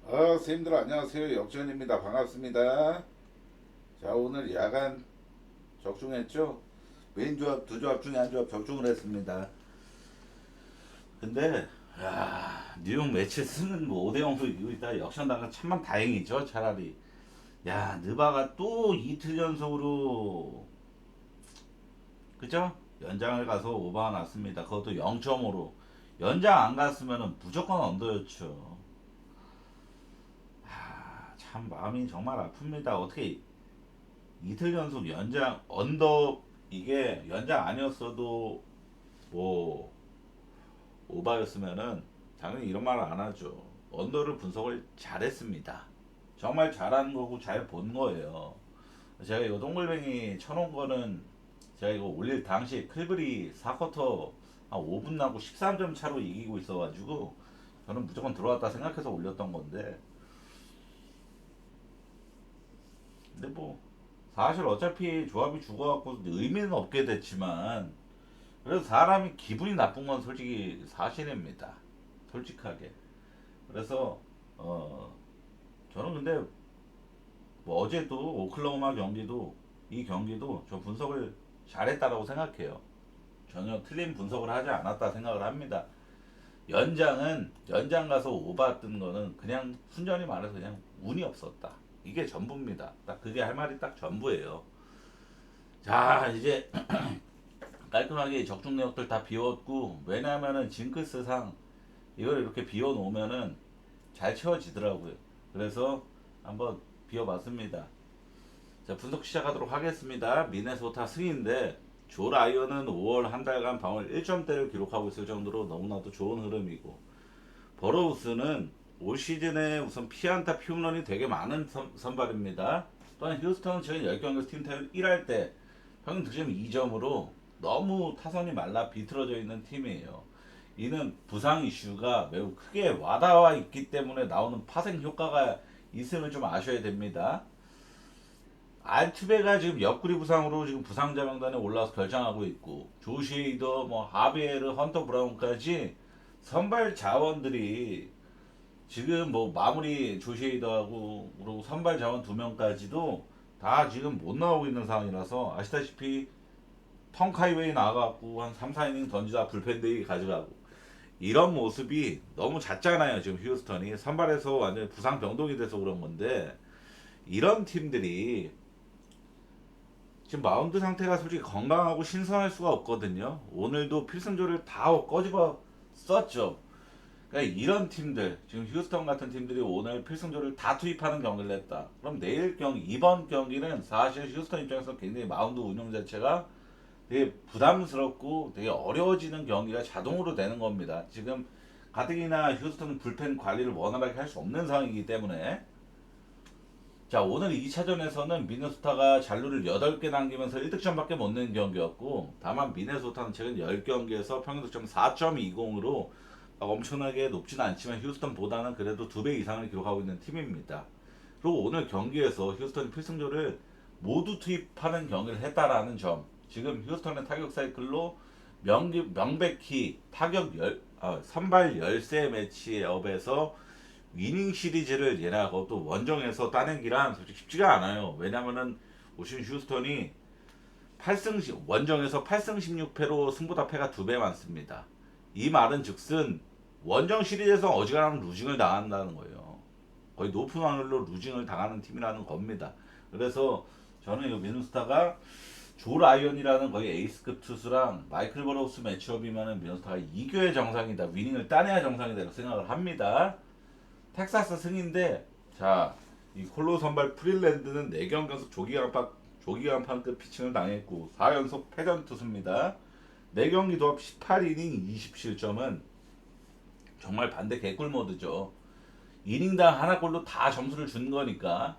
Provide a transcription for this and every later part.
선생님들 안녕하세요. 역전입니다. 반갑습니다. 자, 오늘 야간 적중했죠? 메인 조합 두 조합 중에 한 조합 적중을 했습니다. 근데 뉴욕 매치 승은 뭐 5대0로 이기고 있다. 역전당한 참만 다행이죠. 차라리. 느바가 또 이틀 연속으로 그죠? 연장을 가서 오버가 났습니다. 그것도 0점으로. 연장 안 갔으면 무조건 언더였죠. 참 마음이 정말 아픕니다. 어떻게 이틀 연속 연장 언더, 이게 연장 아니었어도 뭐 오바였으면은 당연히 이런 말을 안 하죠. 언더를 분석을 잘했습니다. 정말 잘한 거고 잘 본 거예요. 제가 이거 동글뱅이 쳐놓은 거는 제가 이거 올릴 당시 클브리 4쿼터 한 5분 나고 13점 차로 이기고 있어가지고 저는 무조건 들어왔다 생각해서 올렸던 건데, 근데 뭐 사실 어차피 조합이 죽어갖고 의미는 없게 됐지만, 그래서 사람이 기분이 나쁜 건 솔직히 사실입니다. 솔직하게. 그래서 어 저는 근데 뭐 어제도 오클라호마 경기도, 이 경기도 저 분석을 잘했다라고 생각해요. 전혀 틀린 분석을 하지 않았다 생각을 합니다. 연장은 연장 가서 오바 뜬 거는 그냥 순전히 말해서 그냥 운이 없었다. 이게 전부입니다. 딱 그게 할 말이 딱 전부예요. 자, 이제 깔끔하게 적중 내역들 다 비웠고, 왜냐하면은 징크스상 이걸 이렇게 비워 놓으면은 잘 채워지더라고요. 그래서 한번 비워봤습니다. 자, 분석 시작하도록 하겠습니다. 미네소타 승인데 조 라이언은 5월 한 달간 방울 1점대를 기록하고 있을 정도로 너무나도 좋은 흐름이고, 버러우스는 올 시즌에 우선 피안타 피홈런이 되게 많은 선발입니다. 또한 휴스턴은 최근 10경기에서 팀 타율 1할 때 평균 득점 2점으로 너무 타선이 말라 비틀어져 있는 팀이에요. 이는 부상 이슈가 매우 크게 와닿아 있기 때문에 나오는 파생 효과가 있음을 좀 아셔야 됩니다. 알투베가 지금 옆구리 부상으로 지금 부상자 명단에 올라와서 결장하고 있고, 조시에이더, 뭐 하비에르, 헌터 브라운까지 선발 자원들이 지금 뭐 마무리 조시에이더하고 그리고 선발 자원 두 명까지도 다 지금 못 나오고 있는 상황이라서, 아시다시피 턴카이웨이 나가고 한 3, 4이닝 던지다 불펜데이 가져가고 이런 모습이 너무 잦잖아요. 지금 휴스턴이 선발에서 완전 부상 병동이 돼서 그런 건데, 이런 팀들이 지금 마운드 상태가 솔직히 건강하고 신선할 수가 없거든요. 오늘도 필승조를 다 꺼집어 썼죠. 그러니까 이런 팀들, 지금 휴스턴 같은 팀들이 오늘 필승조를 다 투입하는 경기를 했다. 그럼 내일 경기, 이번 경기는 사실 휴스턴 입장에서 굉장히 마운드 운영 자체가 되게 부담스럽고 되게 어려워지는 경기가 자동으로 되는 겁니다. 지금 가뜩이나 휴스턴 불펜 관리를 원활하게 할 수 없는 상황이기 때문에. 자, 오늘 2차전에서는 미네소타가 잔루를 8개 남기면서 1득점밖에 못 낸 경기였고, 다만 미네소타는 최근 10경기에서 평균 득점 4.20으로 엄청나게 높지는 않지만 휴스턴보다는 그래도 2배 이상을 기록하고 있는 팀입니다. 그리고 오늘 경기에서 휴스턴이 필승조를 모두 투입하는 경기를 했다라는 점, 지금 휴스턴의 타격 사이클로 명백히 선발 열세 매치업에서 위닝 시리즈를 얘네하고 또 원정에서 따내기란 솔직히 쉽지가 않아요. 왜냐면은 오신 휴스턴이 원정에서 8승 16패로 승부다 패가 2배 많습니다. 이 말은 즉슨 원정 시리즈에서 어지간하면 루징을 당한다는 거예요. 거의 높은 확률로 루징을 당하는 팀이라는 겁니다. 그래서 저는 이 미네소타가 조 라이언이라는 거의 에이스급 투수랑 마이클 버로우스 매치업이면은 미네소타가 이겨야 정상이다, 위닝을 따내야 정상이다 이렇게 생각을 합니다. 텍사스 승인데, 자, 이 콜로 선발 프릴랜드는 4경기 연속 조기간판급 피칭을 당했고 4연속 패전 투수입니다. 4경기 도합 18이닝 20실점은 정말 반대 개꿀 모드죠. 이닝당 하나골로 다 점수를 준 거니까.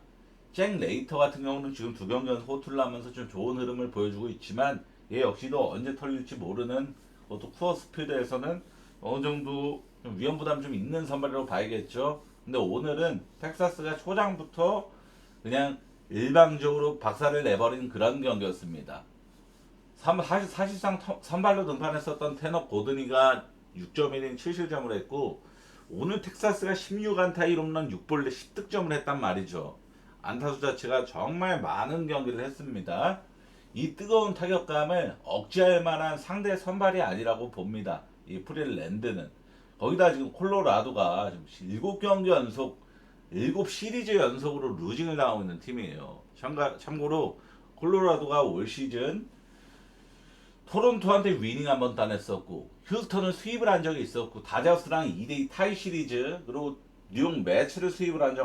잭 레이터 같은 경우는 지금 2경기 연속 호투를 하면서 좀 좋은 흐름을 보여주고 있지만, 얘 역시도 언제 털릴지 모르는, 그것도 쿠어스 필드에서는 어느 정도 좀 위험 부담 좀 있는 선발이라고 봐야겠죠. 근데 오늘은 텍사스가 초장부터 그냥 일방적으로 박살을 내버린 그런 경기였습니다. 사실상 선발로 등판했었던 테너 고드니가 6.1이닝 7실점을 했고, 오늘 텍사스가 16안타 1홈런 6볼넷 10득점을 했단 말이죠. 안타수 자체가 정말 많은 경기를 했습니다. 이 뜨거운 타격감을 억제할 만한 상대 선발이 아니라고 봅니다. 이 프릴랜드는. 거기다 지금 콜로라도가 지금 7경기 연속 7시리즈 연속으로 루징을 당하고 있는 팀이에요. 참고로 콜로라도가 올 시즌 토론토한테 위닝 한번 따냈었고 휴스턴을 수입을 한 적이 있었고 다저스랑 2대2 타이 시리즈 그리고 뉴욕 매츠를 수입을 한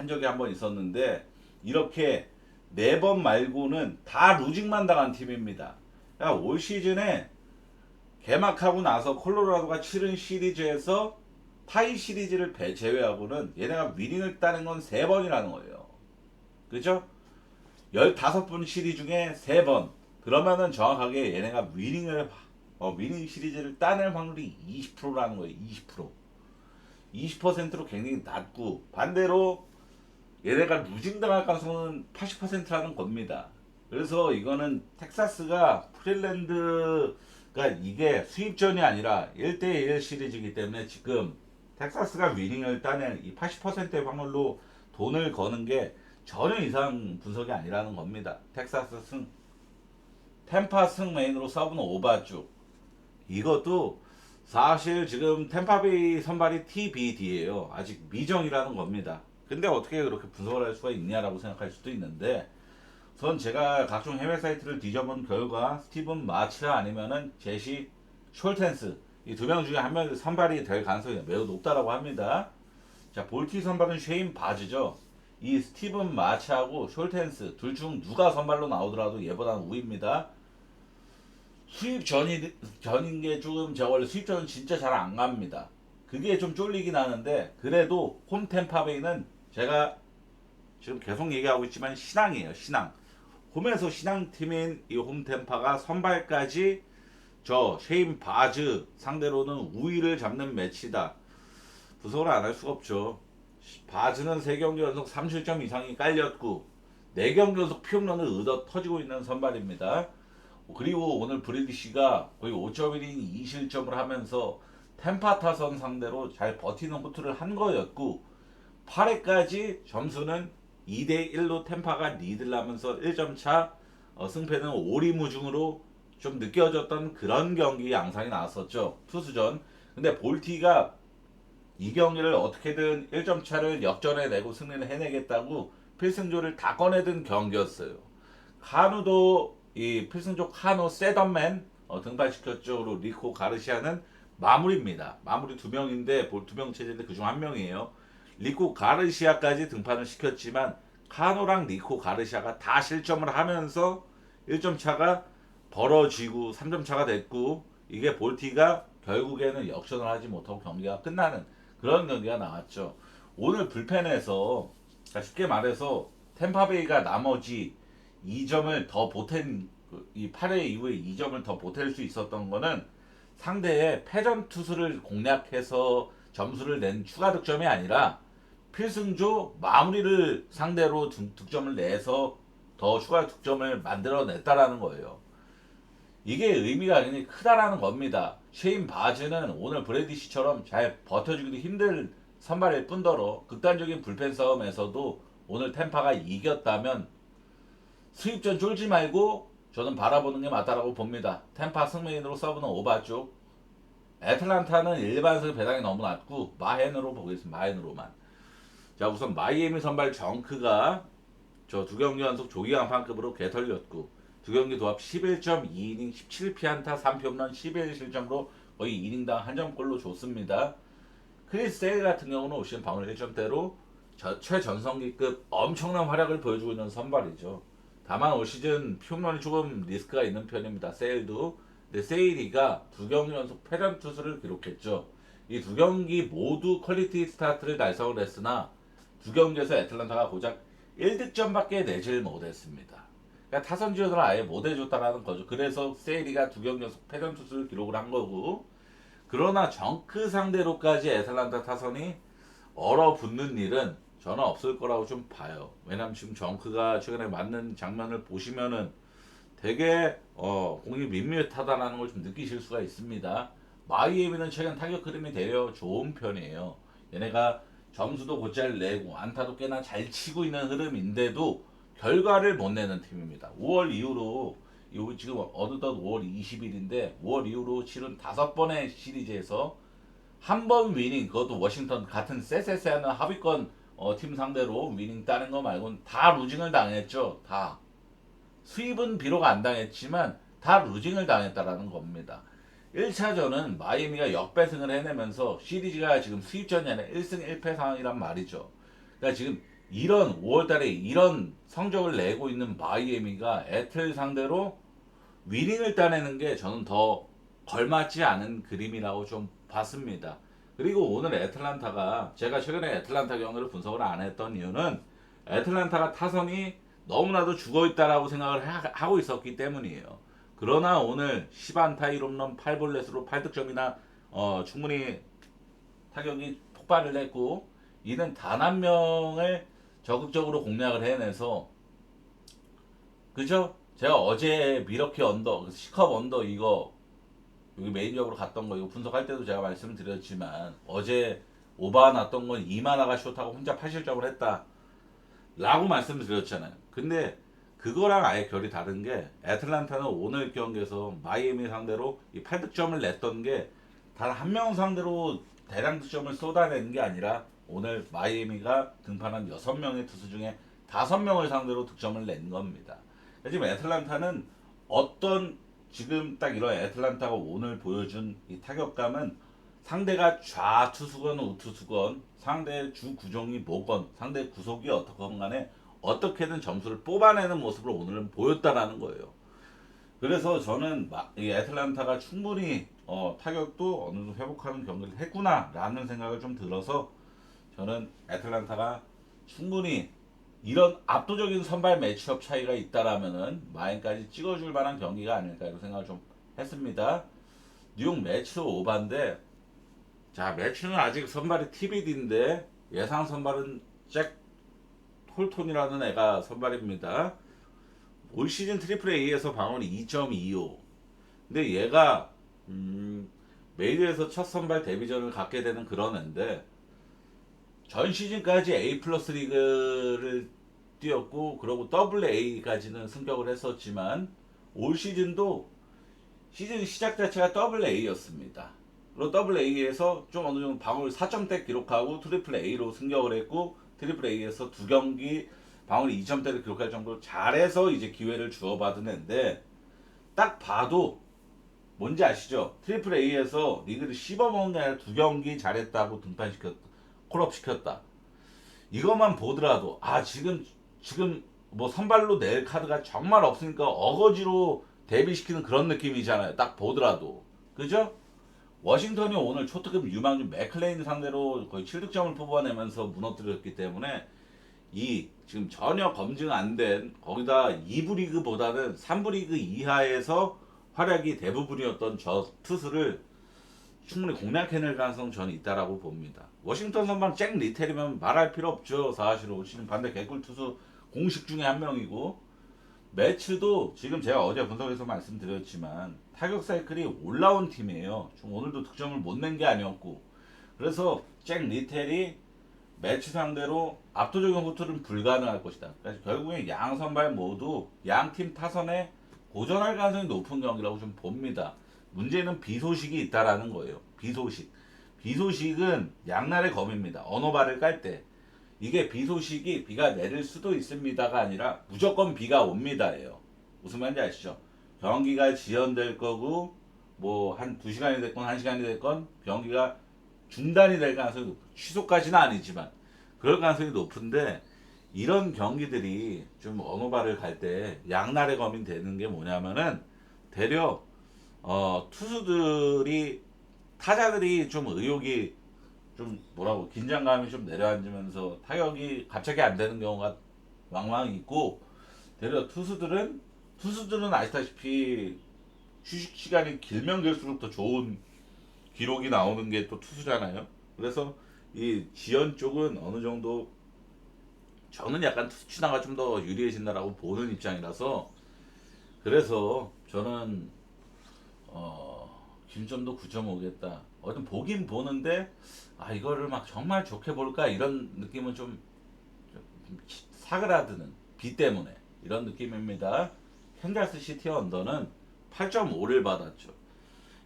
적이 한 번 있었는데 이렇게 4번 말고는 다 루징만 당한 팀입니다. 그러니까 올 시즌에 개막하고 나서 콜로라도가 치른 시리즈에서 타이 시리즈를 제외하고는 얘네가 위닝을 따는 건 3번이라는 거예요. 그죠? 15번 시리즈 중에 3번. 그러면은 정확하게 얘네가 위닝 시리즈를 따낼 확률이 20%라는 거예요. 20%. 20%로 굉장히 낮고 반대로 얘네가 루징 당할 가능성은 80%라는 겁니다. 그래서 이거는 텍사스가 프릴랜드가 이게 수입전이 아니라 1대1 시리즈이기 때문에 지금 텍사스가 위닝을 따낼 이 80%의 확률로 돈을 거는 게 전혀 이상 분석이 아니라는 겁니다. 텍사스 승, 템파 승 메인으로 서브는 오바쪽. 이것도 사실 지금 템파베이 선발이 TBD예요. 아직 미정이라는 겁니다. 근데 어떻게 그렇게 분석을 할 수가 있냐라고 생각할 수도 있는데 우선 제가 각종 해외 사이트를 뒤져본 결과 스티븐 마츠라 아니면은 제시 숄텐스 이 2명 중에 한 명이 선발이 될 가능성이 매우 높다라고 합니다. 자, 볼티 선발은 쉐인 바즈죠. 이 스티븐 마츠하고 숄텐스 둘 중 누가 선발로 나오더라도 얘보다는 우위입니다. 전인 게 조금 제가 원래 수입전은 진짜 잘 안 갑니다. 그게 좀 쫄리긴 하는데 그래도 홈 템파베이는 제가 지금 계속 얘기하고 있지만 신앙이에요. 신앙. 홈에서 신앙팀인 이 홈 템파가 선발까지 저 쉐인 바즈 상대로는 우위를 잡는 매치다. 분석을 안 할 수가 없죠. 바즈는 3경기 연속 3실점 이상이 깔렸고 4경기 연속 피홈런을 얻어 터지고 있는 선발입니다. 그리고 오늘 브래디시가 거의 5.1이닝 2실점을 하면서 템파 타선 상대로 잘 버티는 호투를 한 거였고 8회까지 점수는 2대1로 템파가 리드를 하면서 1점 차 승패는 오리무중으로 좀 느껴졌던 그런 경기 양상이 나왔었죠. 투수전. 근데 볼티가 이 경기를 어떻게든 1점 차를 역전해 내고 승리를 해내겠다고 필승조를 다 꺼내든 경기였어요. 카누도 이 필승조 카누 세던맨 등판시켰죠. 그리고 리코 가르시아는 마무리입니다. 마무리 2명인데 2명 체제인데 그중 1명이에요. 리코 가르시아까지 등판을 시켰지만 카누랑 리코 가르시아가 다 실점을 하면서 1점 차가 벌어지고 3점 차가 됐고 이게 볼티가 결국에는 역전을 하지 못하고 경기가 끝나는 그런 경기가 나왔죠. 오늘 불펜에서 쉽게 말해서 템파베이가 나머지 2점을 더 보탠 이 8회 이후에 2점을 더 보탤 수 있었던 거는 상대의 패전 투수를 공략해서 점수를 낸 추가 득점이 아니라 필승조 마무리를 상대로 득점을 내서 더 추가 득점을 만들어냈다라는 거예요. 이게 의미가 굉장히 크다라는 겁니다. 쉐인 바즈는 오늘 브래디시처럼 잘 버텨주기도 힘들 선발일 뿐더러 극단적인 불펜 싸움에서도 오늘 템파가 이겼다면 수입전 쫄지 말고 저는 바라보는 게 맞다라고 봅니다. 템파 승메인으로 서브는 오바 쪽. 애틀란타는 일반석 배당이 너무 낮고 마헨으로 보겠습니다. 마헨으로만. 자, 우선 마이애미 선발 정크가 저 2경기 연속 조기 강판급으로 개털렸고 2경기 도합 11.2이닝 17피안타 3피홈런 11실점으로 거의 이닝당 1점꼴로 줬습니다. 크리스 세일 같은 경우는 올 시즌 방울 1점대로 최전성기급 엄청난 활약을 보여주고 있는 선발이죠. 다만 올 시즌 피홈런이 조금 리스크가 있는 편입니다. 세일도. 근데 세일이가 2경기 연속 패전 투수를 기록했죠. 이 2경기 모두 퀄리티 스타트를 달성을 했으나 2경기에서 애틀란타가 고작 1득점밖에 내질 못했습니다. 그러니까 타선 지원을 아예 못해줬다라는 거죠. 그래서 세일이가 2경기 연속 패전 투수를 기록을 한 거고 그러나 정크 상대로까지 애틀란타 타선이 얼어붙는 일은 저는 없을 거라고 좀 봐요. 왜냐면 지금 정크가 최근에 맞는 장면을 보시면은 되게 공이 밋밋하다라는 걸 좀 느끼실 수가 있습니다. 마이애미는 최근 타격 흐름이 되려 좋은 편이에요. 얘네가 점수도 곧잘 내고 안타도 꽤나 잘 치고 있는 흐름인데도 결과를 못 내는 팀입니다. 5월 이후로 지금 어느덧 5월 20일인데 5월 이후로 치른 5번의 시리즈에서 한 번 위닝, 그것도 워싱턴 같은 쎄쎄쎄하는 하위권 팀 상대로 위닝 따는 거 말고는 다 루징을 당했죠. 다. 수입은 비록 안 당했지만 다 루징을 당했다라는 겁니다. 1차전은 마이애미가 역배승을 해내면서 시리즈가 지금 수입전이 아니라 1승 1패 상황이란 말이죠. 그러니까 지금 이런 5월달에 이런 성적을 내고 있는 마이애미가 애틀 상대로 위닝을 따내는 게 저는 더 걸맞지 않은 그림이라고 좀 봤습니다. 그리고 오늘 애틀란타가, 제가 최근에 애틀란타 경기를 분석을 안 했던 이유는 애틀란타가 타선이 너무나도 죽어있다라고 생각을 하고 있었기 때문이에요. 그러나 오늘 10안타 1홈런 8볼넷으로 8득점이나 충분히 타격이 폭발을 했고, 이는 단 한 명을 적극적으로 공략을 해내서, 그죠? 제가 어제 미러키 언더, 시컵 언더 이거 여기 메인적으로 갔던 거 이거 분석할 때도 제가 말씀을 드렸지만, 어제 오바 났던 건 이만하가 숏하고 혼자 8실점을 했다 라고 말씀을 드렸잖아요. 근데 그거랑 아예 결이 다른 게, 애틀란타는 오늘 경기에서 마이애미 상대로 이 8득점을 냈던 게 단 한 명 상대로 대량 득점을 쏟아내는 게 아니라, 오늘 마이애미가 등판한 6명의 투수 중에 5명을 상대로 득점을 낸 겁니다. 지금 애틀란타는 지금 딱 이런 애틀란타가 오늘 보여준 이 타격감은, 상대가 좌투수건 우투수건, 상대 주 구종이 뭐건, 상대 구속이 어떻건 간에 어떻게든 점수를 뽑아내는 모습을 오늘은 보였다라는 거예요. 그래서 저는 이 애틀란타가 충분히 타격도 어느 정도 회복하는 경기를 했구나라는 생각을 좀 들어서, 저는 애틀란타가 충분히 이런 압도적인 선발 매치업 차이가 있다라면은 마인까지 찍어줄 만한 경기가 아닐까 이런 생각을 좀 했습니다. 뉴욕 매치 오반데, 자, 매치는 아직 선발이 TBD인데 예상 선발은 잭 홀톤이라는 애가 선발입니다. 올 시즌 트리플 A에서 방어율이 2.25. 근데 얘가 메이저에서 첫 선발 데뷔전을 갖게 되는 그런 애인데, 전 시즌까지 A 플러스 리그를 뛰었고, 그리고 더블 A까지는 승격을 했었지만, 올 시즌도 시즌 시작 자체가 더블 A였습니다. 그리고 더블 A에서 좀 어느 정도 방어율 4점대 기록하고 트리플 A로 승격을 했고, 트리플 A에서 2경기 방어율 2점대를 기록할 정도로 잘해서 이제 기회를 주어받은 애인데, 딱 봐도 뭔지 아시죠? 트리플 A에서 리그를 씹어먹은 게 아니라 2경기 잘했다고 등판시켰다, 콜업 시켰다. 이것만 보더라도 지금 뭐 선발로 낼 카드가 정말 없으니까 어거지로 데뷔시키는 그런 느낌이잖아요. 딱 보더라도. 그죠? 워싱턴이 오늘 초특급 유망주 맥클레인 상대로 거의 7득점을 뽑아내면서 무너뜨렸기 때문에, 이 지금 전혀 검증 안 된, 거기다 2부 리그보다는 3부 리그 이하에서 활약이 대부분이었던 저 투수를 충분히 공략해낼 가능성 저는 있다라고 봅니다. 워싱턴 선발 잭 리텔이면 말할 필요 없죠. 사실은 지금 반대 개꿀 투수 공식 중에 한 명이고, 매츠도 지금 제가 어제 분석에서 말씀드렸지만 타격 사이클이 올라온 팀이에요. 좀 오늘도 득점을 못 낸 게 아니었고, 그래서 잭 리텔이 매치 상대로 압도적인 호투는 불가능할 것이다. 그래서 결국에 양 선발 모두 양 팀 타선에 고전할 가능성이 높은 경기라고 좀 봅니다. 문제는 비소식이 있다라는 거예요. 비소식은 양날의 검입니다. 언어발을 깔 때 이게 비소식이 비가 내릴 수도 있습니다가 아니라 무조건 비가 옵니다예요. 무슨 말인지 아시죠? 경기가 지연될 거고, 뭐 한 2시간이 됐건 1시간이 됐건 경기가 중단이 될 가능성이 높고, 취소까지는 아니지만 그럴 가능성이 높은데, 이런 경기들이 좀 언어발을 갈 때 양날의 검이 되는 게 뭐냐면은, 되려 투수들이, 타자들이 좀 의욕이 좀 뭐라고 긴장감이 좀 내려앉으면서 타격이 갑자기 안 되는 경우가 왕왕 있고, 되려 투수들은 아시다시피 휴식 시간이 길면 길수록 더 좋은 기록이 나오는 게 또 투수잖아요. 그래서 이 지연 쪽은 어느 정도 저는 약간 투수 친화가 좀 더 유리해진다라고 보는 입장이라서, 그래서 저는 김점도 9.5겠다. 어떤 보긴 보는데 아 이거를 막 정말 좋게 볼까 이런 느낌은 좀 사그라드는 비 때문에 이런 느낌입니다. 캔자스 시티 언더는 8.5를 받았죠.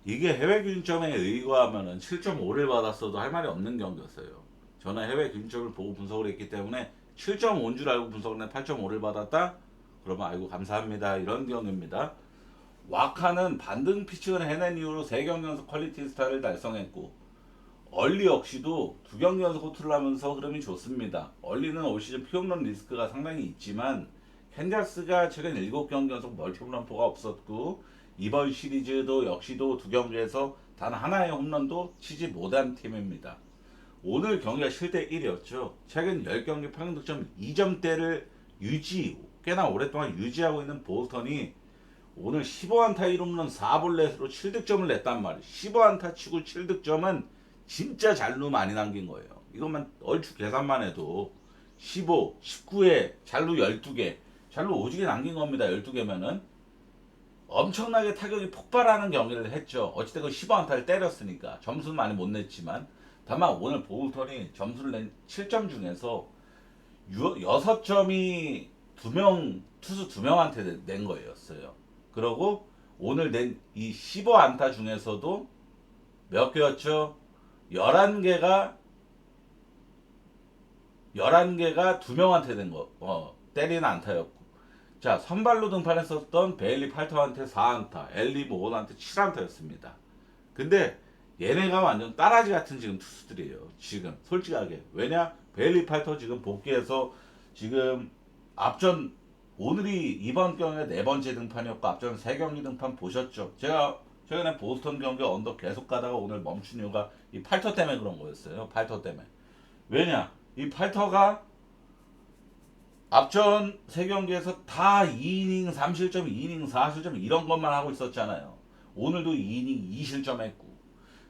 이게 해외 균점에 의거하면은 7.5를 받았어도 할 말이 없는 경기였어요. 저는 해외 균점을 보고 분석을 했기 때문에 7.5인 줄 알고 분석을 했는데 8.5를 받았다? 그러면 아이고 감사합니다. 이런 경기입니다. 와카는 반등 피칭을 해낸 이후로 3경기 연속 퀄리티 스타를 달성했고 얼리 역시도 2경기 연속 호투를 하면서 흐름이 좋습니다. 얼리는 올 시즌 피홈런 리스크가 상당히 있지만 캔자스가 최근 7경기 연속 멀티 홈런포가 없었고 이번 시리즈도 역시도 2경기에서 단 하나의 홈런도 치지 못한 팀입니다. 오늘 경기가 실대 1이었죠. 최근 10경기 평균 득점 2점대를 꽤나 오랫동안 유지하고 있는 보스턴이 오늘 15안타 1홈런 4볼넷으로 7득점을 냈단 말이에요. 15안타 치고 7득점은 진짜 잘루 많이 남긴 거예요. 이것만 얼추 계산만 해도 15, 19에 잘루 12개, 잘루 오지게 남긴 겁니다. 12개면은 엄청나게 타격이 폭발하는 경기를 했죠. 어찌됐건 15안타를 때렸으니까 점수는 많이 못 냈지만 다만 오늘 보울턴이 점수를 낸 7점 중에서 6점이 투수 2명한테 낸 거였어요. 그러고 오늘 낸 이 15안타 중에서도 몇 개였죠? 11개가 2명한테 된 거. 때리는 안타였고. 자, 선발로 등판했었던 베일리 팔터한테 4안타, 엘리 모건한테 7안타였습니다. 근데 얘네가 완전 따라지 같은 지금 투수들이에요. 지금 솔직하게. 왜냐? 베일리 팔터 지금 복귀해서 지금 앞전 오늘이 이번 경기에 4번째 등판이었고 앞전 3경기 등판 보셨죠? 제가 최근에 보스턴 경기 언더 계속 가다가 오늘 멈춘 이유가 이 팔터 때문에 그런 거였어요. 팔터 때문에. 왜냐? 이 팔터가 앞전 3경기에서 다 2이닝 3실점, 2이닝 4실점 이런 것만 하고 있었잖아요. 오늘도 2이닝 2실점했고.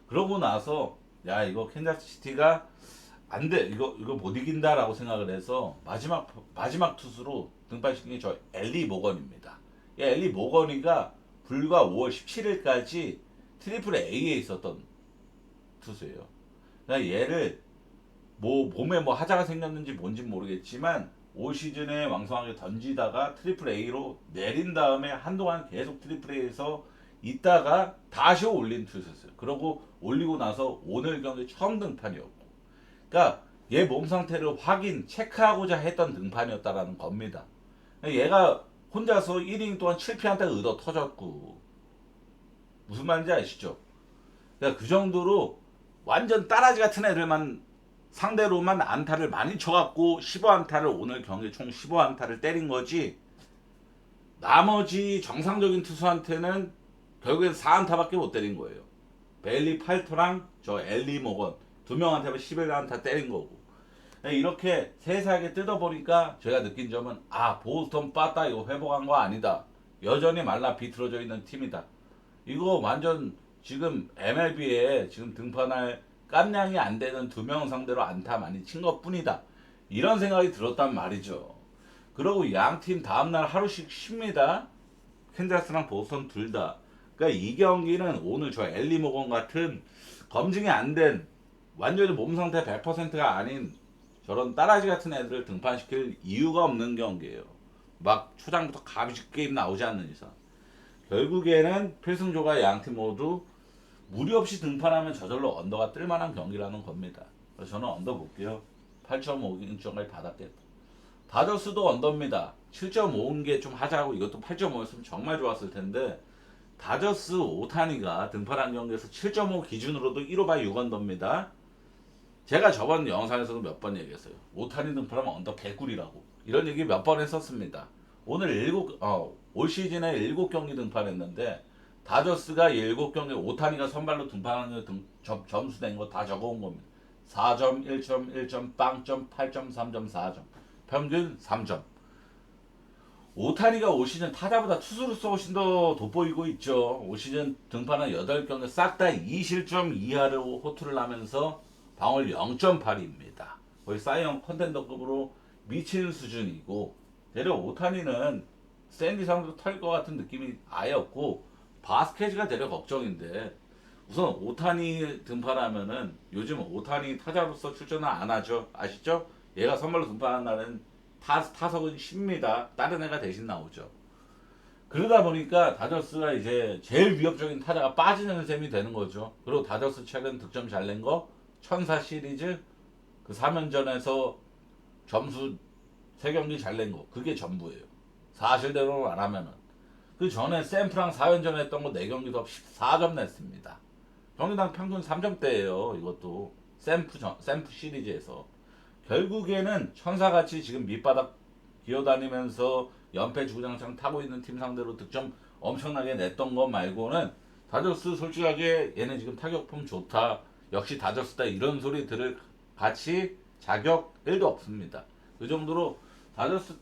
그러고 나서 야 이거 캔자스 시티가 안 돼. 이거 못 이긴다라고 생각을 해서 마지막 투수로 등판시킨 게 저 엘리 모건입니다. 이 엘리 모건이가 불과 5월 17일까지 트리플 A에 있었던 투수예요. 그러니까 얘를 뭐 몸에 뭐 하자가 생겼는지 뭔지 모르겠지만 올 시즌에 왕성하게 던지다가 트리플 A로 내린 다음에 한동안 계속 트리플 A에서 있다가 다시 올린 투수였어요. 그러고 올리고 나서 오늘 경기 처음 등판이었고. 그러니까 얘 몸 상태를 체크하고자 했던 등판이었다라는 겁니다. 얘가 혼자서 1이닝 동안 7피한테 얻어 터졌고 무슨 말인지 아시죠? 그러니까 그 정도로 완전 따라지 같은 애들만 상대로만 안타를 많이 쳐갖고 15안타를 오늘 경기 총 15안타를 때린 거지 나머지 정상적인 투수한테는 결국엔 4안타밖에 못 때린 거예요. 베일리 팔터랑 저 엘리 모건 2명한테만 11안타 때린 거고 이렇게 세세하게 뜯어보니까 제가 느낀 점은 보스턴 빠따 이거 회복한 거 아니다. 여전히 말라 비틀어져 있는 팀이다. 이거 완전 지금 MLB에 지금 등판할 깜냥이 안 되는 2명 상대로 안타 많이 친 것 뿐이다. 이런 생각이 들었단 말이죠. 그리고 양 팀 다음날 하루씩 쉽니다. 캔자스랑 보스턴 둘 다. 그러니까 이 경기는 오늘 저 엘리 모건 같은 검증이 안 된 완전히 몸 상태 100%가 아닌 저런 따라지 같은 애들을 등판시킬 이유가 없는 경기예요. 막 초장부터 가비식 게임 나오지 않는 이상. 결국에는 필승조가 양 팀 모두 무리 없이 등판하면 저절로 언더가 뜰만한 경기라는 겁니다. 그래서 저는 언더 볼게요. 8.5인점까지 받았겠다. 다저스도 언더입니다. 7.5인 게 좀 하자고 이것도 8.5였으면 정말 좋았을 텐데 다저스 오타니가 등판한 경기에서 7.5 기준으로도 1호바 6언더입니다. 제가 저번 영상에서도 몇 번 얘기했어요. 오타니 등판하면 언더 개꿀이라고. 이런 얘기 몇 번 했었습니다. 오늘 올 시즌에 7경기 등판했는데 다저스가 7경기 오타니가 선발로 등판하는 점수 낸 거 다 적어온 겁니다. 4점, 1점, 1점, 빵점, 8점, 3점, 4점. 평균 3점. 오타니가 올 시즌 타자보다 투수로서 훨씬 더 돋보이고 있죠. 올 시즌 등판한 8경기 싹 다 2실점 이하로 호투를 하면서 방울 0.8입니다. 거의 사이언 컨텐더급으로 미치는 수준이고 대려 오타니는 샌디 상도 털 것 같은 느낌이 아예 없고 바스케즈가 대려 걱정인데 우선 오타니 등판하면은 요즘 오타니 타자로서 출전을 안 하죠. 아시죠? 얘가 선발로 등판하는 날은 타석은 쉽니다. 다른 애가 대신 나오죠. 그러다 보니까 다저스가 이제 제일 위협적인 타자가 빠지는 셈이 되는 거죠. 그리고 다저스 최근 득점 잘 낸 거 천사 시리즈 그 3연전에서 점수 3경기 잘 낸 거 그게 전부예요. 사실대로 말하면은 그 전에 샘프랑 4연전 했던 거 4경기 더 14점 냈습니다. 경기당 평균 3점대예요. 이것도 샘프 시리즈에서 결국에는 천사같이 지금 밑바닥 기어다니면서 연패 주구장창 타고 있는 팀 상대로 득점 엄청나게 냈던 것 말고는 다저스 솔직하게 얘네 지금 타격폼 좋다. 역시 다저스다 이런 소리 들을 가치 자격 1도 없습니다. 그 정도로 다저스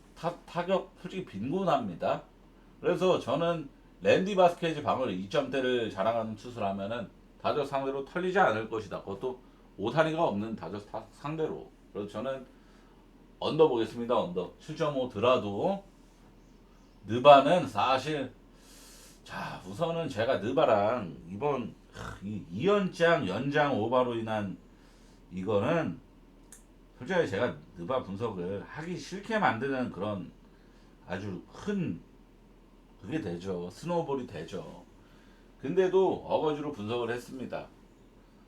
타격 솔직히 빈곤합니다. 그래서 저는 랜디 바스켓이 방을 2점대를 자랑하는 투수라면은 다저스 상대로 털리지 않을 것이다. 그것도 오타니가 없는 다저스 상대로. 그래서 저는 언더 보겠습니다. 언더 7.5 드라도 느바는 사실 자 우선은 제가 느바랑 이번 이 2연장 연장 오바로 인한 이거는 솔직히 제가 느바 분석을 하기 싫게 만드는 그런 아주 큰 그게 되죠. 스노우볼이 되죠. 근데도 어거지로 분석을 했습니다.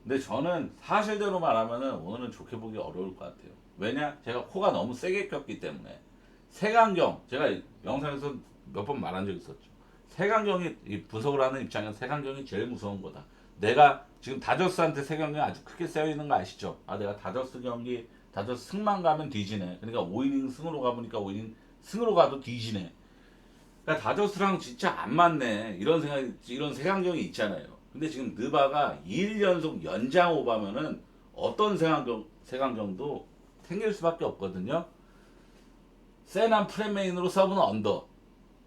근데 저는 사실대로 말하면은 오늘은 좋게 보기 어려울 것 같아요. 왜냐? 제가 코가 너무 세게 꼈기 때문에. 색안경, 제가 영상에서 몇 번 말한 적 있었죠. 색안경이 분석을 하는 입장에서 색안경이 제일 무서운 거다. 내가 지금 다저스한테 색안경이 아주 크게 쌓여 있는 거 아시죠? 아, 내가 다저스 경기, 다저스 승만 가면 뒤지네. 그러니까 5이닝 승으로 가보니까 5이닝 승으로 가도 뒤지네. 그러니까 다저스랑 진짜 안 맞네. 이런 생각, 이런 색안경이 있잖아요. 근데 지금 느바가 2일 연속 연장 오바면은 어떤 색안경도 생길 수밖에 없거든요. 세난 프레메인으로 서브는 언더.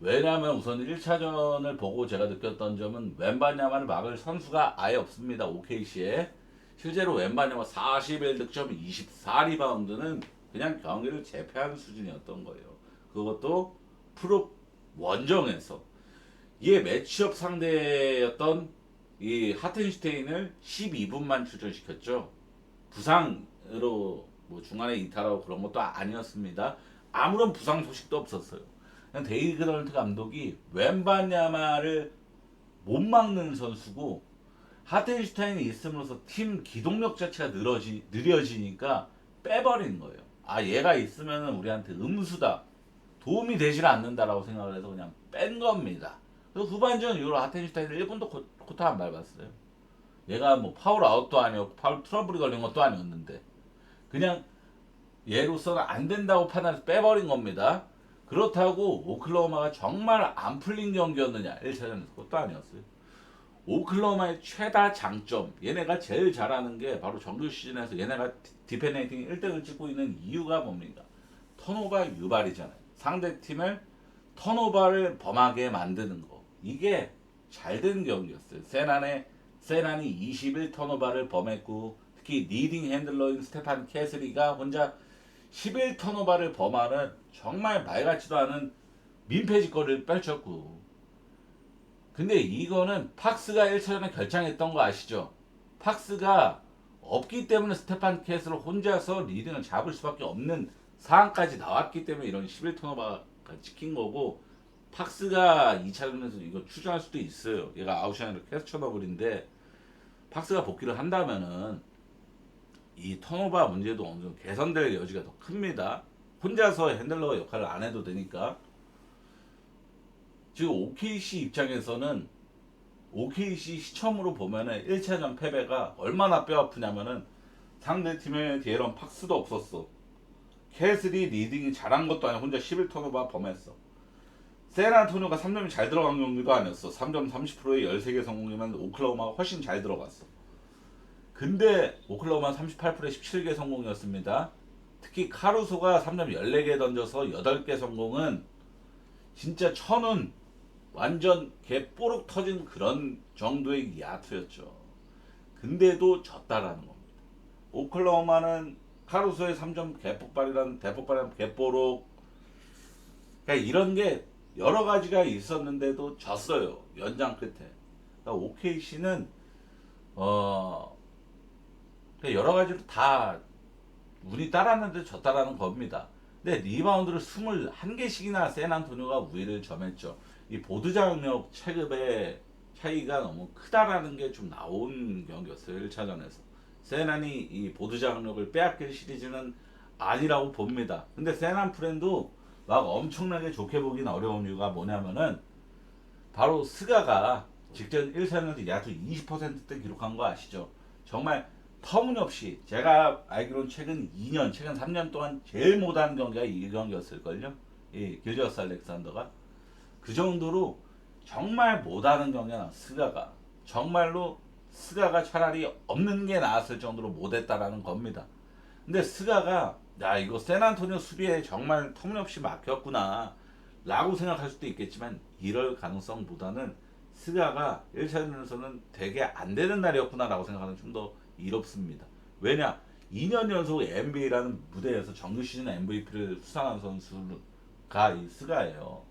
왜냐하면 우선 1차전을 보고 제가 느꼈던 점은 웬바냐마를 막을 선수가 아예 없습니다. OKC에. 실제로 웬바냐마 41득점 24리바운드는 그냥 경기를 제패한 수준이었던 거예요. 그것도 프로 원정에서. 이에 매치업 상대였던 이 하텐슈테인을 12분만 출전시켰죠. 부상으로 뭐 중간에 이탈하고 그런 것도 아니었습니다. 아무런 부상 소식도 없었어요. 그냥 데이비 그런트 감독이 웬바냐마를 못 막는 선수고 하텐슈타인이 있음으로써 팀 기동력 자체가 느려지니까 빼버린 거예요. 아 얘가 있으면 우리한테 음수다. 도움이 되질 않는다라고 생각을 해서 그냥 뺀 겁니다. 그래서 후반전 이후로 하텐슈타인을 1분도 코트 안 밟았어요. 얘가 뭐 파울 아웃도 아니었고 파울 트러블이 걸린 것도 아니었는데 그냥 얘로서는 안 된다고 판단해서 빼버린 겁니다. 그렇다고 오클라호마가 정말 안 풀린 경기였느냐 1차전에서 그것도 아니었어요. 오클라호마의 최다 장점 얘네가 제일 잘하는 게 바로 정규 시즌에서 얘네가 디펜딩 1등을 찍고 있는 이유가 뭡니까? 턴오버 유발이잖아요. 상대팀을 턴오버를 범하게 만드는 거 이게 잘 된 경기였어요. 세난이 21턴오버를 범했고 특히 리딩 핸들러인 스테판 캐슬리가 혼자 11턴오버를 범하는 정말 말 같지도 않은 민폐짓거리를 펼쳤고 근데 이거는 팍스가 1차전에 결정했던 거 아시죠? 팍스가 없기 때문에 스테판 캐슬을 혼자서 리딩을 잡을 수밖에 없는 상황까지 나왔기 때문에 이런 11턴오버가 찍힌 거고 팍스가 2차전에서 이거 출전할 수도 있어요. 얘가 아웃이 아니라 캐스처너블인데 팍스가 복귀를 한다면은 이 턴오버 문제도 어느 정도 개선될 여지가 더 큽니다. 혼자서 핸들러 역할을 안 해도 되니까. 지금 OKC 입장에서는 OKC 시점으로 보면은 1차전 패배가 얼마나 뼈아프냐면은 상대팀에 디에런 팍스도 없었어. 캐슬이 리딩이 잘한 것도 아니고 혼자 11턴오버 범했어. 샌안토니오가 3점이 잘 들어간 경기도 아니었어. 3점 30%에 13개 성공이면 오클라호마가 훨씬 잘 들어갔어. 근데 오클라호마 38%에 17개 성공이었습니다. 특히 카루소가 3점 14개 던져서 8개 성공은 진짜 천운 완전 개뽀록 터진 그런 정도의 야투였죠. 근데도 졌다라는 겁니다. 오클라호마는 카루소의 3점 대폭발이란 개뽀록 그러니까 이런 게 여러 가지가 있었는데도 졌어요. 연장 끝에. 그러니까 OKC는 어, 여러 가지로 다 운이 따랐는데 졌다라는 겁니다. 근데 리바운드를 21개씩이나 샌안토니오가 우위를 점했죠. 이 보드 장력 체급의 차이가 너무 크다라는 게 좀 나온 경기였어요. 1차전에서. 샌안이 이 보드 장력을 빼앗길 시리즈는 아니라고 봅니다. 근데 샌안 프렌도 막 엄청나게 좋게 보긴 어려운 이유가 뭐냐면은 바로 스가가 직전 1차전에서 야투 20%대 기록한 거 아시죠? 정말 터무니없이 제가 알기로는 최근 2년, 최근 3년 동안 제일 못한 경기가 이 경기였을걸요? 이 길저스 알렉산더가 그 정도로 정말 못하는 경기가 스가가 정말로 스가가 차라리 없는 게 나았을 정도로 못했다라는 겁니다. 근데 스가가 야 이거 샌안토니오 수비에 정말 터무니없이 막혔구나 라고 생각할 수도 있겠지만 이럴 가능성보다는 스가가 1차전에서는 되게 안 되는 날이었구나 라고 생각하는 좀 더 이롭습니다. 왜냐 2년 연속 NBA라는 무대에서 정규 시즌 MVP를 수상한 선수가 이 스가예요.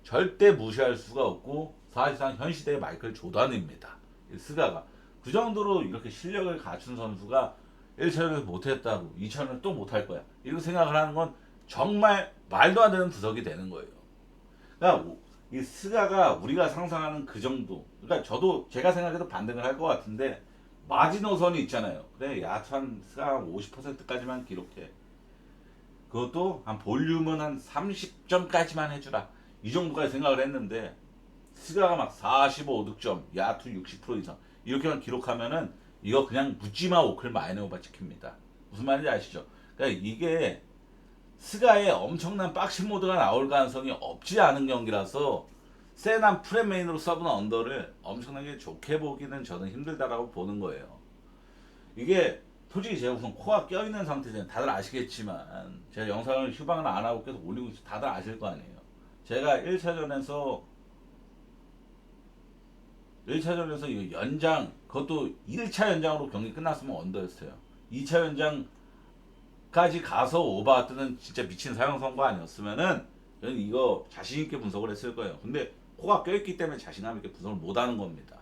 절대 무시할 수가 없고 사실상 현 시대의 마이클 조던입니다. 이 스가가 그 정도로 이렇게 실력을 갖춘 선수가 1차전에서 못했다고 2차전에 또 못할 거야. 이런 생각을 하는 건 정말 말도 안 되는 구석이 되는 거예요. 그러니까 이 스가가 우리가 상상하는 그 정도. 그러니까 저도 제가 생각해도 반등을 할 것 같은데 마지노선이 있잖아요. 그래 야투 한 스가 50%까지만 기록해. 그것도 한 볼륨은 한 30점까지만 해주라. 이 정도까지 생각을 했는데 스가가 막 45득점, 야투 60% 이상 이렇게만 기록하면은 이거 그냥 묻지마 오클 마이너오바 찍힙니다. 무슨 말인지 아시죠? 그러니까 이게 스가의 엄청난 박싱 모드가 나올 가능성이 없지 않은 경기라서 세난 프레메인으로 서브는 언더를 엄청나게 좋게 보기는 저는 힘들다라고 보는 거예요. 이게 솔직히 제가 우선 코가 껴있는 상태잖아요. 다들 아시겠지만 제가 영상을 휴방을 안 하고 계속 올리고 있어 다들 아실 거 아니에요. 제가 1차전에서 이거 연장 그것도 1차 연장으로 경기 끝났으면 언더였어요. 2차 연장까지 가서 오버하트는 진짜 미친 사형 선고 아니었으면은 저는 이거 자신 있게 분석을 했을 거예요. 근데 코가 껴있기 때문에 자신감 있게 분석을 못 하는 겁니다.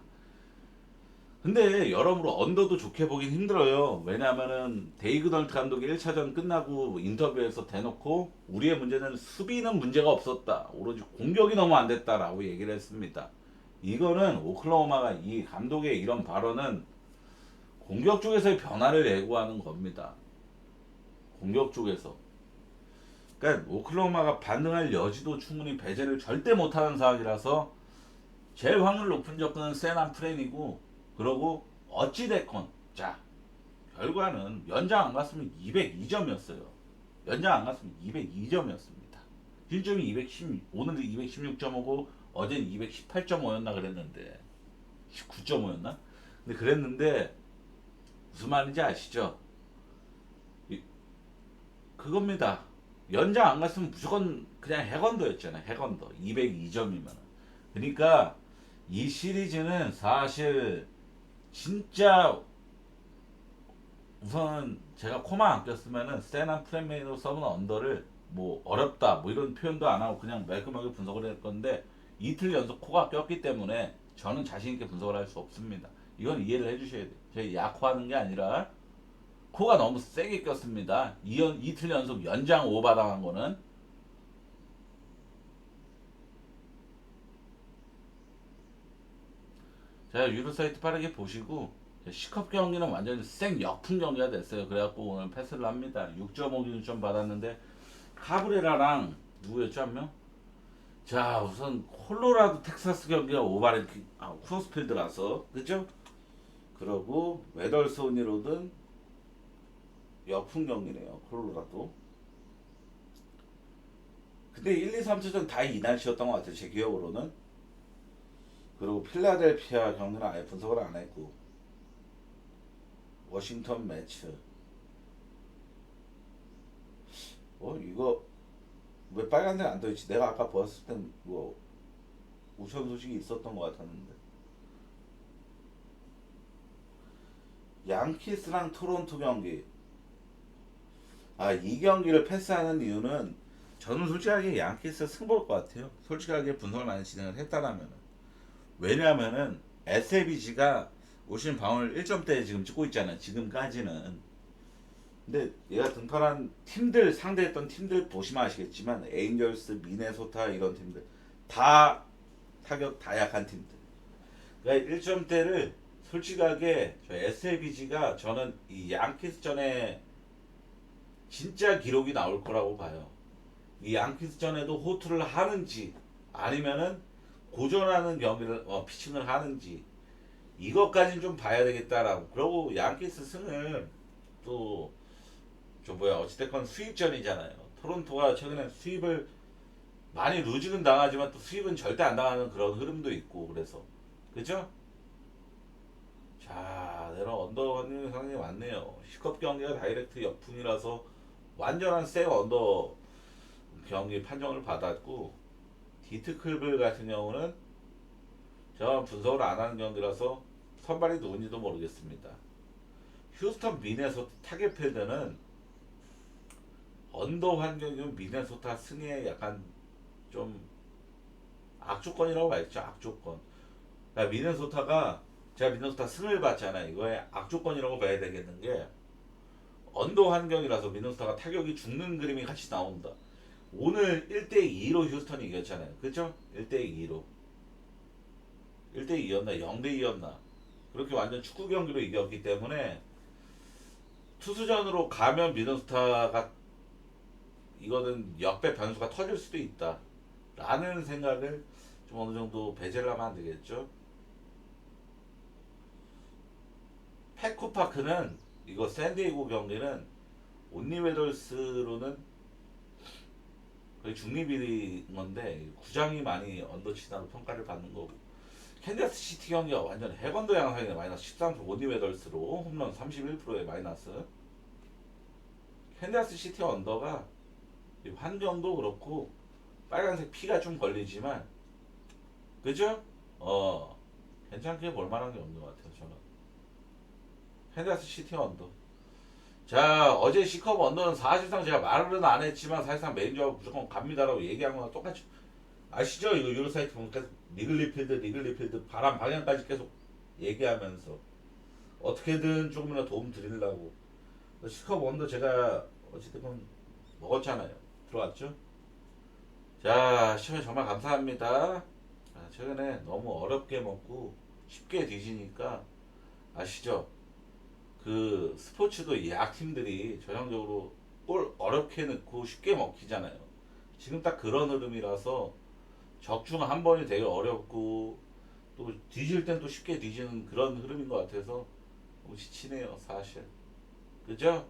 근데 여러모로 언더도 좋게 보긴 힘들어요. 왜냐하면은 데이그 덜트 감독이 1차전 끝나고 인터뷰에서 대놓고 우리의 문제는 수비는 문제가 없었다. 오로지 공격이 너무 안 됐다라고 얘기를 했습니다. 이거는 오클라호마가 이 감독의 이런 발언은 공격 쪽에서의 변화를 예고하는 겁니다. 공격 쪽에서. 그러니까 오클라호마가 반등할 여지도 충분히 배제를 절대 못하는 상황이라서 제일 확률 높은 접근은 세난 프렌이고 그러고 어찌됐건 자 결과는 연장 안 갔으면 202점이었어요. 연장 안 갔으면 202점이었습니다. 실점이 210, 오늘은 216.5고 어제는 218.5였나 그랬는데 19.5였나? 근데 그랬는데 무슨 말인지 아시죠? 그겁니다. 연장 안 갔으면 무조건 그냥 해건도였잖아요. 해건도 202점이면. 그러니까 이 시리즈는 사실 진짜 우선 제가 코만 안 꼈으면은 세난 프레메이로 서브는 언더를 뭐 어렵다 뭐 이런 표현도 안 하고 그냥 매끄하게 분석을 할 건데 이틀 연속 코가 꼈기 때문에 저는 자신 있게 분석을 할 수 없습니다. 이건 이해를 해주셔야 돼요. 제가 약호하는 게 아니라 코가 너무 세게 꼈습니다. 이틀 연속 연장 오버 당한 거는 제가 유료 사이트 빠르게 보시고 C컵 경기는 완전히 생 역풍 경기가 됐어요. 그래갖고 오늘 패스를 합니다. 6.5기준점 받았는데 카브레라랑 누구였죠 한 명? 자 우선 콜로라도 텍사스 경기가 오바레 크로스필드라서 그죠? 그러고 웨덜소니로든 역풍 경기네요. 콜로라도. 근데 1, 2, 3차전 다 이 날씨였던 것 같아요. 제 기억으로는. 그리고 필라델피아 경기는 아예 분석을 안 했고 워싱턴 매치. 이거 왜 빨간 데는 안 떠있지? 내가 아까 보았을 땐 뭐 우천 소식이 있었던 것 같았는데. 양키스랑 토론토 경기. 이 경기를 패스하는 이유는 저는 솔직하게 양키스 승부일 것 같아요. 솔직하게 분석을 많이 진행을 했다라면. 왜냐하면은 SABG가 오신 방울 1점대 지금 찍고 있잖아. 지금까지는. 근데 얘가 등판한 팀들 상대했던 팀들 보시면 아시겠지만 에인절스, 미네소타 이런 팀들 다 타격 다 약한 팀들. 그러니까 1점대를 솔직하게 저 SLBG가 저는 이 양키스전에 진짜 기록이 나올 거라고 봐요. 이 양키스전에도 호투를 하는지 아니면은 고전하는 경기를 피칭을 하는지 이것까지는 좀 봐야 되겠다라고. 그러고 양키스 승을 또 저 뭐야 어찌됐건 수입전이잖아요. 토론토가 최근에 수입을 많이 루징은 당하지만 또 수입은 절대 안 당하는 그런 흐름도 있고 그래서 그죠? 자, 내가 언더가 상당히 많네요. C컵 경기가 다이렉트 역풍이라서 완전한 세 언더 경기 판정을 받았고 디트클블 같은 경우는 제가 분석을 안 하는 경기라서 선발이 누군지도 모르겠습니다. 휴스턴 미네소타 타겟필드는 언더 환경이면 미네소타 승에 약간 좀 악조건이라고 봐야겠죠. 악조건. 그러니까 미네소타가 제가 미네소타 승을 봤잖아요. 이거의 악조건이라고 봐야 되겠는 게 언더 환경이라서 미네소타가 타격이 죽는 그림이 같이 나온다. 오늘 1대2로 휴스턴이 이겼잖아요. 그죠? 1대2로. 1대2였나? 0대2였나? 그렇게 완전 축구 경기로 이겼기 때문에 투수전으로 가면 미네소타가 이거는 역배 변수가 터질 수도 있다. 라는 생각을 좀 어느 정도 배제를 하면 안 되겠죠. 페코파크는 이거 샌디에고 경기는 온리 웨더스로는 거의 중립인 건데 구장이 많이 언더치다로 평가를 받는 거고 캔자스 시티 경기가 완전 해건도 양상이네. 마이너스 13% 온리 웨더스로 홈런 31%에 마이너스. 캔자스 시티 언더가 환경도 그렇고 빨간색 피가 좀 걸리지만 그죠? 괜찮게 볼만한 게 없는 것 같아요 저는. 캔자스 시티 언더. 자, 어제 C컵 언더는 사실상 제가 말은 안 했지만 사실상 메인 조합 무조건 갑니다라고 얘기한 거랑 똑같이 아시죠? 이거 유로 사이트 보면 계속 리글리필드 바람 방향까지 계속 얘기하면서 어떻게든 조금이라도 도움 드리려고 C컵 언더 제가 어쨌든 먹었잖아요. 들어왔죠? 자, 시청해 정말 감사합니다. 최근에 너무 어렵게 먹고 쉽게 뒤지니까 아시죠? 그 스포츠도 이 약팀들이 전형적으로 골 어렵게 넣고 쉽게 먹히잖아요. 지금 딱 그런 흐름이라서 적중 한 번이 되게 어렵고 또 뒤질 땐 또 쉽게 뒤지는 그런 흐름인 것 같아서 너무 지치네요, 사실. 그죠?